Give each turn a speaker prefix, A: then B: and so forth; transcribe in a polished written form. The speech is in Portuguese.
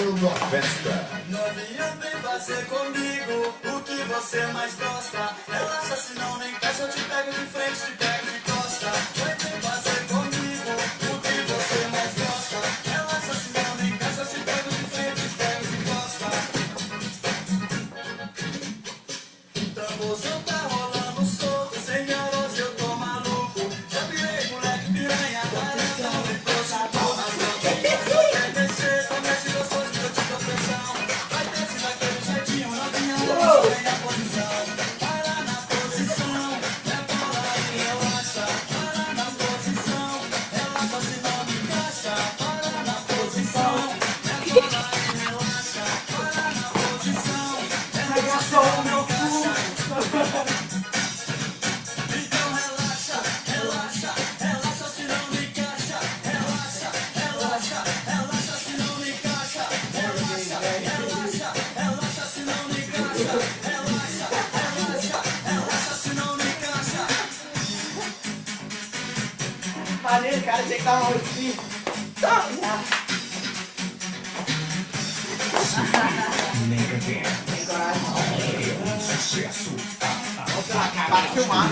A: começando a festa.
B: Novinha, vem fazer comigo o que você mais gosta. Relaxa, senão nem encaixa, eu te pego de frente, te pego de costa. Vai, vem fazer comigo o que você mais gosta. Relaxa, senão nem encaixa, eu te pego de frente, te pego de costa. Tambozão tá rolando solto, sem garoto eu tô maluco. Já virei moleque piranha, garantão e coxa. Quer descer, então mexe gostoso que eu te dou pressão. Vai descer daquele jeitinho, novinha, não vem a posição. Para na posição, é bola e relaxa. Para na posição, relaxa se não me encaixa. Para na posição, é bola e relaxa. Para na posição, relaxa se não me encaixa. Então relaxa, relaxa, relaxa se não me encaixa. Relaxa, relaxa, relaxa se não me encaixa. Relaxa, relaxa, relaxa se não me encaixa. Relaxa, relaxa, relaxa se não me encaixa.
C: Maneiro, cara, tinha que dar uma roupinha.
A: Nega Gang.
C: Tem coragem.
A: Sucesso.
C: Vamos lá, cara. Para filmar.